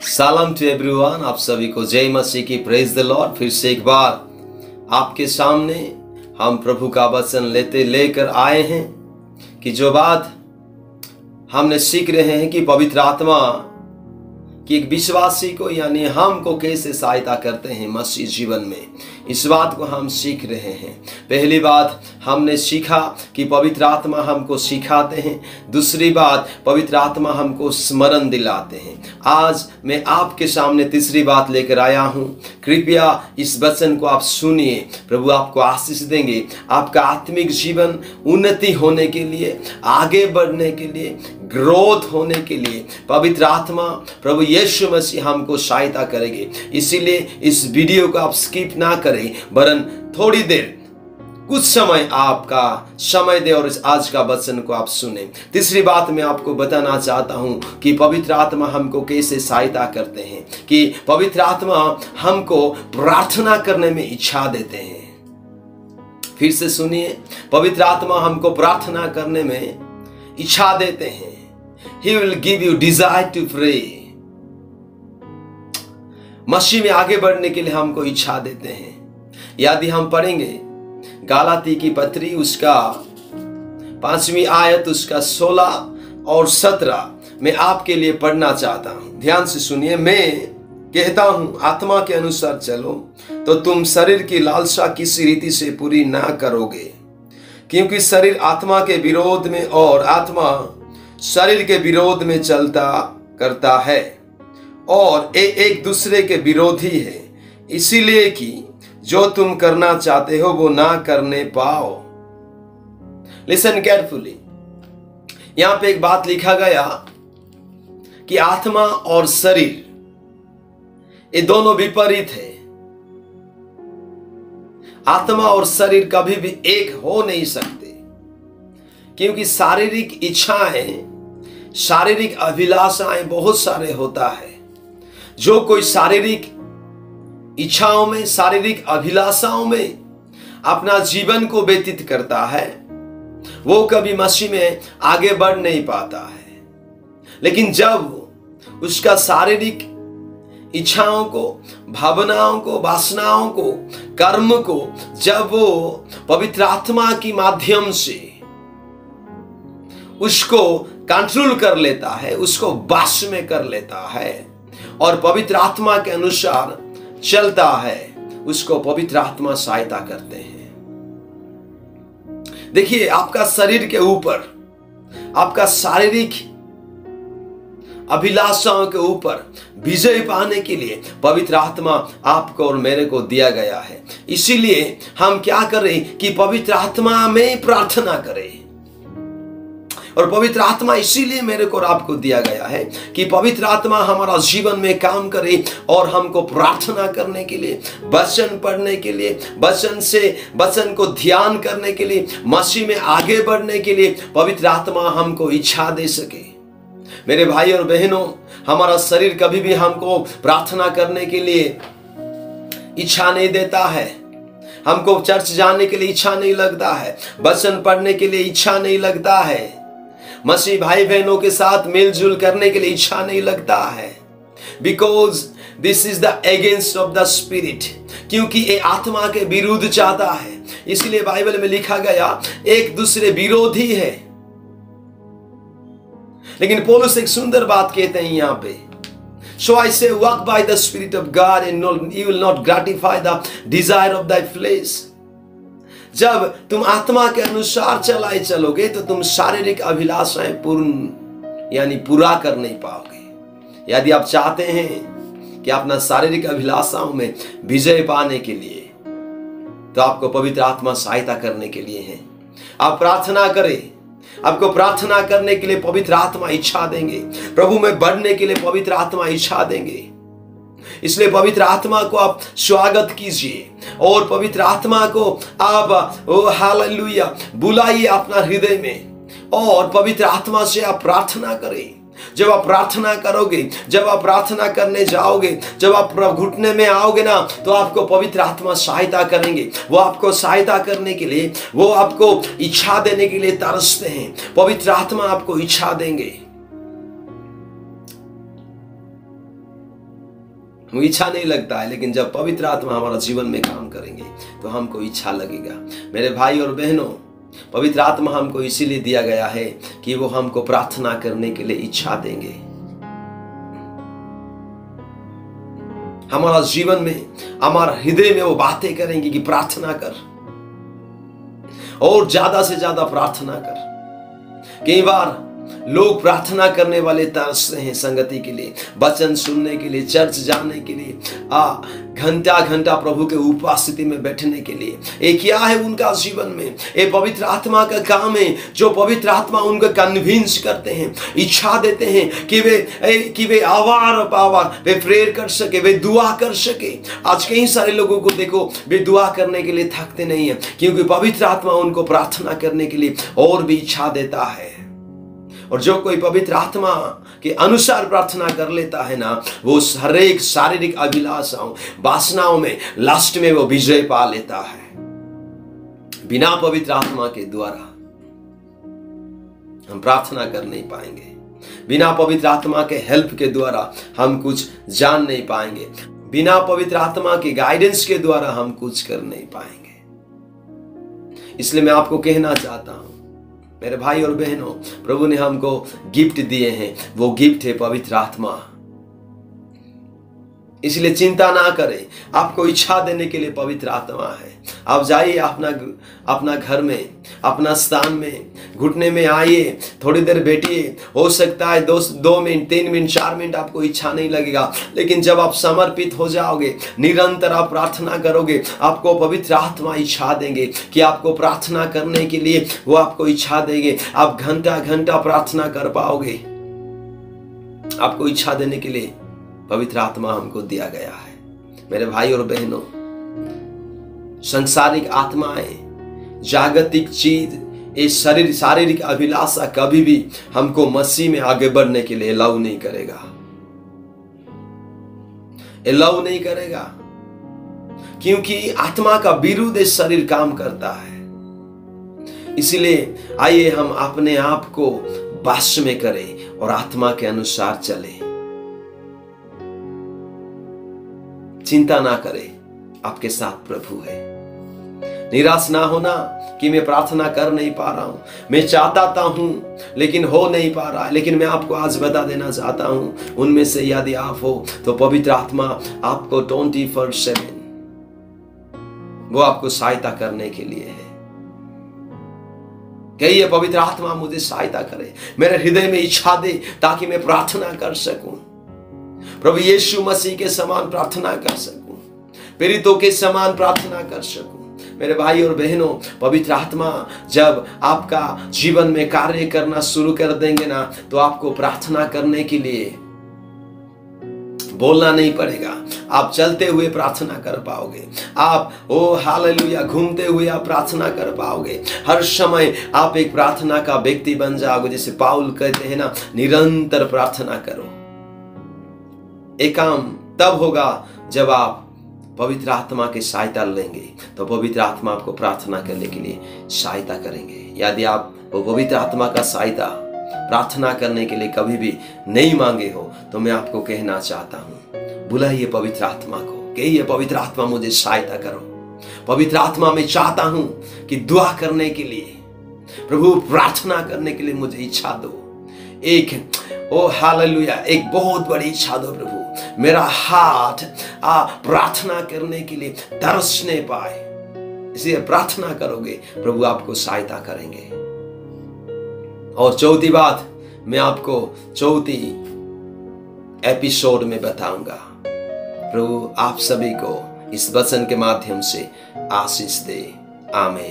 सलाम to everyone. आप सभी को जय मसीह की, प्रेज द लॉर्ड। फिर से एक बार आपके सामने हम प्रभु का वचन लेकर आए हैं कि जो बात हमने सीख रहे हैं कि पवित्र आत्मा कि एक विश्वासी को यानी हमको कैसे सहायता करते हैं मसीह जीवन में, इस बात को हम सीख रहे हैं। पहली बात हमने सीखा कि पवित्र आत्मा हमको सिखाते हैं। दूसरी बात, पवित्र आत्मा हमको स्मरण दिलाते हैं। आज मैं आपके सामने तीसरी बात लेकर आया हूँ। कृपया इस वचन को आप सुनिए, प्रभु आपको आशीष देंगे। आपका आत्मिक जीवन उन्नति होने के लिए, आगे बढ़ने के लिए, ग्रोथ होने के लिए पवित्र आत्मा प्रभु यीशु मसीह हमको सहायता करेंगे। इसीलिए इस वीडियो को आप स्किप ना करें, वरन थोड़ी देर कुछ समय आपका समय दे और इस आज का वचन को आप सुने। तीसरी बात मैं आपको बताना चाहता हूं कि पवित्र आत्मा हमको कैसे सहायता करते हैं, कि पवित्र आत्मा हमको प्रार्थना करने में इच्छा देते हैं। फिर से सुनिए, पवित्र आत्मा हमको प्रार्थना करने में इच्छा देते हैं। He will give you desire to pray। मसीह में आगे बढ़ने के लिए हमको इच्छा देते हैं। यदि हम पढ़ेंगे गालाती की पत्री उसका 5वीं आयत उसका 16 और 17 मैं आपके लिए पढ़ना चाहता हूं। ध्यान से सुनिए। मैं कहता हूं आत्मा के अनुसार चलो तो तुम शरीर की लालसा किसी रीति से पूरी ना करोगे, क्योंकि शरीर आत्मा के विरोध में और आत्मा शरीर के विरोध में चलता करता है और एक दूसरे के विरोधी है, इसीलिए कि जो तुम करना चाहते हो वो ना करने पाओ। Listen carefully. यहां पे एक बात लिखा गया कि आत्मा और शरीर ये दोनों विपरीत है। आत्मा और शरीर कभी भी एक हो नहीं सकते, क्योंकि शारीरिक इच्छाएं, शारीरिक अभिलाषाएं बहुत सारे होता है। जो कोई शारीरिक इच्छाओं में, शारीरिक अभिलाषाओं में अपना जीवन को व्यतीत करता है, वो कभी मसीह में आगे बढ़ नहीं पाता है। लेकिन जब उसका शारीरिक इच्छाओं को, भावनाओं को, वासनाओं को, कर्म को जब वो पवित्र आत्मा के माध्यम से उसको कंट्रोल कर लेता है, उसको वश में कर लेता है और पवित्र आत्मा के अनुसार चलता है, उसको पवित्र आत्मा सहायता करते हैं। देखिए, आपका शरीर के ऊपर, आपका शारीरिक अभिलाषाओं के ऊपर विजय पाने के लिए पवित्र आत्मा आपको और मेरे को दिया गया है। इसीलिए हम क्या करें कि पवित्र आत्मा में प्रार्थना करें। और पवित्र आत्मा इसीलिए मेरे को और आपको दिया गया है कि पवित्र आत्मा हमारा जीवन में काम करे और हमको प्रार्थना करने के लिए, वचन पढ़ने के लिए, वचन को ध्यान करने के लिए, मसीह में आगे बढ़ने के लिए पवित्र आत्मा हमको इच्छा दे सके। मेरे भाई और बहनों, हमारा शरीर कभी भी हमको प्रार्थना करने के लिए इच्छा नहीं देता है। हमको चर्च जाने के लिए इच्छा नहीं लगता है, वचन पढ़ने के लिए इच्छा नहीं लगता है, मसीह भाई बहनों के साथ मिलजुल करने के लिए इच्छा नहीं लगता है। Because this is the against of the spirit, क्योंकि ये आत्मा के विरुद्ध चाहता है। इसलिए बाइबल में लिखा गया एक दूसरे विरोधी है। लेकिन पौलुस एक सुंदर बात कहते हैं यहां पे, So I say, walk by the Spirit of God and you will not gratify the desire of thy flesh। जब तुम आत्मा के अनुसार चलोगे तो तुम शारीरिक अभिलाषाएं पूरा कर नहीं पाओगे। यदि आप चाहते हैं कि अपना शारीरिक अभिलाषाओं में विजय पाने के लिए, तो आपको पवित्र आत्मा सहायता करने के लिए है। आप प्रार्थना करें। आपको प्रार्थना करने के लिए पवित्र आत्मा इच्छा देंगे। प्रभु में बढ़ने के लिए पवित्र आत्मा इच्छा देंगे। इसलिए पवित्र आत्मा को आप स्वागत कीजिए और पवित्र आत्मा को आप हालेलुया बुलाइए अपना हृदय में और पवित्र आत्मा से आप प्रार्थना करें। जब आप प्रार्थना करोगे, जब आप प्रार्थना करने जाओगे, जब आप घुटने में आओगे ना, तो आपको पवित्र आत्मा सहायता करेंगे। वो आपको सहायता करने के लिए, वो आपको इच्छा देने के लिए तरसते हैं। पवित्र आत्मा आपको इच्छा देंगे। हमको इच्छा नहीं लगता है, लेकिन जब पवित्र आत्मा हमारा जीवन में काम करेंगे तो हमको इच्छा लगेगा। मेरे भाई और बहनों, पवित्र आत्मा हमको इसीलिए दिया गया है कि वो हमको प्रार्थना करने के लिए इच्छा देंगे। हमारा जीवन में, हमारा हृदय में वो बातें करेंगे कि प्रार्थना कर और ज्यादा से ज्यादा प्रार्थना कर। कई बार लोग प्रार्थना करने वाले तरसते हैं संगति के लिए, वचन सुनने के लिए, चर्च जाने के लिए, घंटा घंटा प्रभु के उपस्थिति में बैठने के लिए। ये क्या है उनका जीवन में? ये पवित्र आत्मा का काम है, जो पवित्र आत्मा उनको कन्विंस करते हैं, इच्छा देते हैं कि वे आवार पावार वे प्रेयर कर सके, वे दुआ कर सके। आज कई सारे लोगों को देखो, वे दुआ करने के लिए थकते नहीं है, क्योंकि पवित्र आत्मा उनको प्रार्थना करने के लिए और भी इच्छा देता है। और जो कोई पवित्र आत्मा के अनुसार प्रार्थना कर लेता है ना, वो हर एक शारीरिक अभिलाषाओं, वासनाओं में, लास्ट में वो विजय पा लेता है। बिना पवित्र आत्मा के द्वारा हम प्रार्थना कर नहीं पाएंगे। बिना पवित्र आत्मा के हेल्प के द्वारा हम कुछ जान नहीं पाएंगे। बिना पवित्र आत्मा के गाइडेंस के द्वारा हम कुछ कर नहीं पाएंगे। इसलिए मैं आपको कहना चाहता हूं, मेरे भाई और बहनों, प्रभु ने हमको गिफ्ट दिए हैं, वो गिफ्ट है पवित्र आत्मा। इसलिए चिंता ना करें, आपको इच्छा देने के लिए पवित्र आत्मा है। आप जाइए अपना घर में, अपना स्थान में, घुटने में आइए, थोड़ी देर बैठिए। हो सकता है 2 मिनट, 3 मिनट, 4 मिनट आपको इच्छा नहीं लगेगा, लेकिन जब आप समर्पित हो जाओगे, निरंतर आप प्रार्थना करोगे, आपको पवित्र आत्मा इच्छा देंगे कि आपको प्रार्थना करने के लिए वो आपको इच्छा देंगे। आप घंटा घंटा प्रार्थना कर पाओगे। आपको इच्छा देने के लिए पवित्र आत्मा हमको दिया गया है। मेरे भाई और बहनों, सांसारिक आत्माएं, जागतिक चीज, ये शारीरिक अभिलाषा कभी भी हमको मसीह में आगे बढ़ने के लिए अलाउ नहीं करेगा, अलाउ नहीं करेगा, क्योंकि आत्मा का विरुद्ध शरीर काम करता है। इसलिए आइए हम अपने आप को वश में करें और आत्मा के अनुसार चलें। चिंता ना करें, आपके साथ प्रभु है। निराश ना होना कि मैं प्रार्थना कर नहीं पा रहा हूं, मैं चाहता हूं लेकिन हो नहीं पा रहा है। लेकिन मैं आपको आज बता देना चाहता हूं, उनमें से यदि आप हो तो पवित्र आत्मा आपको 24/7 वो आपको सहायता करने के लिए है। कहिए, पवित्र आत्मा मुझे सहायता करे, मेरे हृदय में इच्छा दे ताकि मैं प्रार्थना कर सकूं, प्रभु यीशु मसीह के समान प्रार्थना कर सकूं, प्रेरितों के समान प्रार्थना कर सकूं। मेरे भाई और बहनों, पवित्र आत्मा जब आपका जीवन में कार्य करना शुरू कर देंगे ना, तो आपको प्रार्थना करने के लिए बोलना नहीं पड़ेगा। आप चलते हुए प्रार्थना कर पाओगे। आप हालेलुया घूमते हुए आप प्रार्थना कर पाओगे। हर समय आप एक प्रार्थना का व्यक्ति बन जाओगे। जैसे पाउल कहते हैं ना, निरंतर प्रार्थना करो। एक काम तब होगा जब आप पवित्र आत्मा की सहायता लेंगे, तो पवित्र आत्मा आपको प्रार्थना करने के लिए सहायता करेंगे। यदि आप वो पवित्र आत्मा का सहायता प्रार्थना करने के लिए कभी भी नहीं मांगे हो, तो मैं आपको कहना चाहता हूं, बुलाइए पवित्र आत्मा को, कहिए पवित्र आत्मा मुझे सहायता करो। पवित्र आत्मा मैं चाहता हूं कि दुआ करने के लिए, प्रभु प्रार्थना करने के लिए मुझे इच्छा दो। हालेलुया, एक बहुत बड़ी इच्छा दो प्रभु, मेरा हाथ प्रार्थना करने के लिए तरसने पाए। इसलिए प्रार्थना करोगे, प्रभु आपको सहायता करेंगे। और चौथी बात मैं आपको चौथी एपिसोड में बताऊंगा। प्रभु आप सभी को इस वचन के माध्यम से आशीष दे। आमीन।